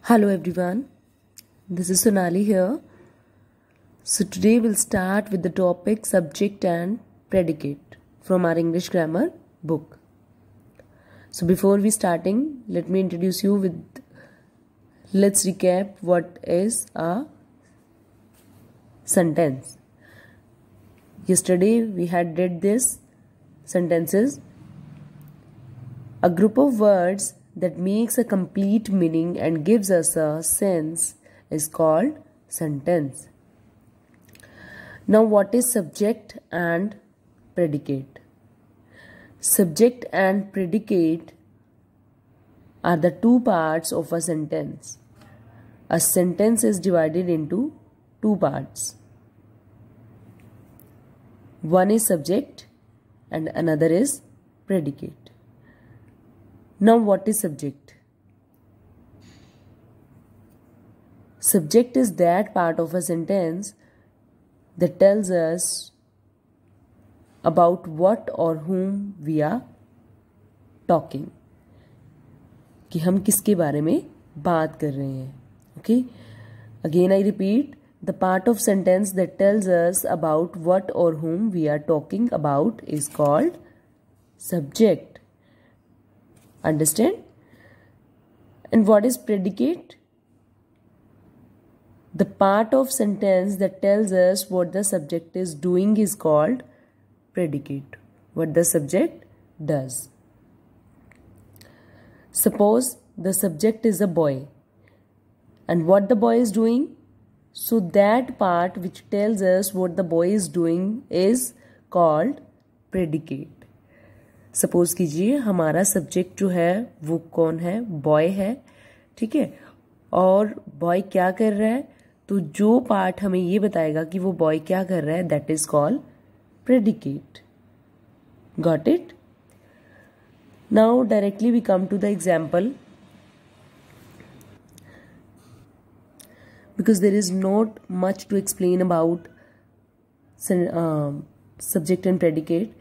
Hello everyone, this is Sonali here. So today we'll start with the topic subject and predicate from our English grammar book. So before we starting, let me introduce you with, let's recap what is a sentence. Yesterday we had read this sentences, a group of words that makes a complete meaning and gives us a sense is called sentence. Now what is subject and predicate? Subject and predicate are the two parts of a sentence. A sentence is divided into two parts. One is subject and another is predicate. Now what is subject? Subject is that part of a sentence that tells us about what or whom we are talking. कि हम किसके बारे में बात कर रहे हैं. Okay? Again I repeat, the part of sentence that tells us about what or whom we are talking about is called subject. Understand? And what is predicate? The part of sentence that tells us what the subject is doing is called predicate. What the subject does. Suppose the subject is a boy and what the boy is doing. So that part which tells us what the boy is doing is called predicate. Suppose कीजिए हमारा subject जो है वो कौन है, boy है, ठीक है, और बॉय क्या कर रहा है, तो जो पार्ट हमें ये बताएगा कि वो बॉय क्या कर रहा है, that is called predicate. Got it? Now directly we come to the example, because there is not much to explain about subject and predicate.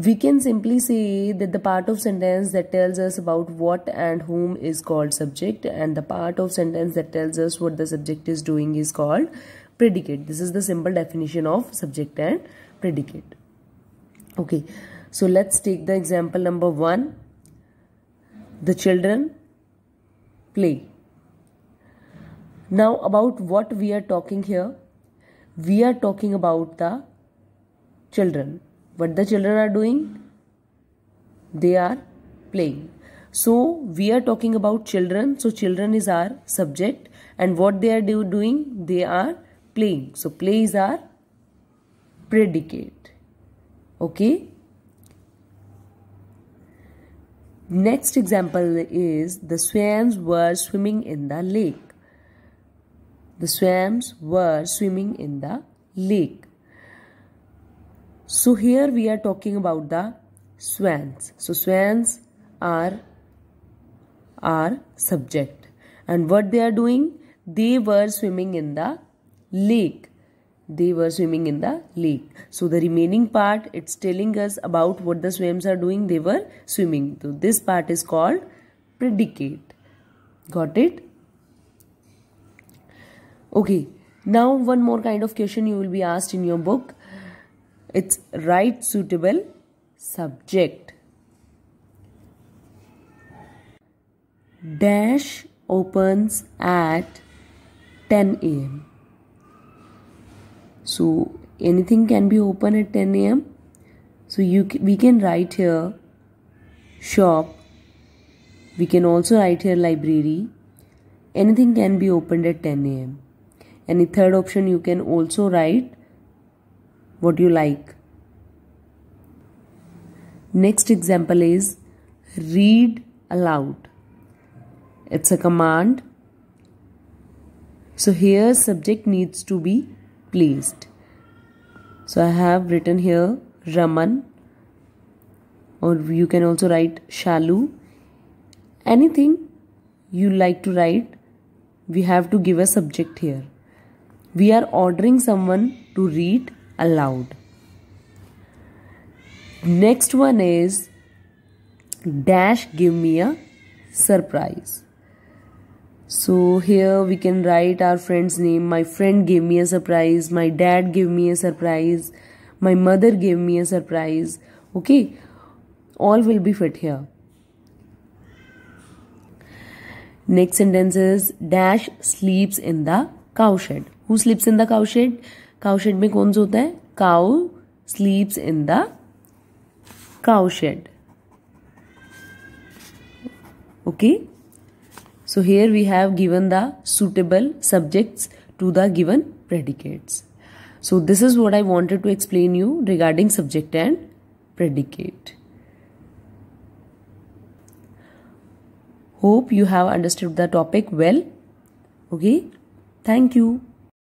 We can simply say that the part of sentence that tells us about what and whom is called subject, and the part of sentence that tells us what the subject is doing is called predicate. This is the simple definition of subject and predicate. Okay, so let's take the example number 1. The children play. Now about what we are talking here? We are talking about the children. What the children are doing? They are playing. So we are talking about children. So children is our subject, and what they are doing? They are playing. So play is our predicate. Okay. Next example is the swans were swimming in the lake. The swans were swimming in the lake. So here we are talking about the swans. So swans are our subject, and what they are doing? They were swimming in the lake. They were swimming in the lake. So the remaining part, it's telling us about what the swans are doing. They were swimming. So this part is called predicate. Got it? Okay. Now one more kind of question you will be asked in your book. It's write suitable subject. Dash opens at 10 a.m. So anything can be open at 10 a.m. So we can write here shop. We can also write here library. Anything can be opened at 10 a.m. Any third option you can also write what you like. Next example is read aloud. It's a command. So here subject needs to be placed. So I have written here Raman, or you can also write Shalu. Anything you like to write, we have to give a subject here. We are ordering someone to read aloud. Next one is dash give me a surprise. So here we can write our friend's name. My friend gave me a surprise. My dad gave me a surprise. My mother gave me a surprise. Okay, all will be fit here. Next sentence is dash sleeps in the cowshed. Who sleeps in the cowshed? Cowshed में कौन सोता है? Cow sleeps in the cowshed. Okay. So here we have given the suitable subjects to the given predicates. So this is what I wanted to explain you regarding subject and predicate. Hope you have understood the topic well. Okay. Thank you.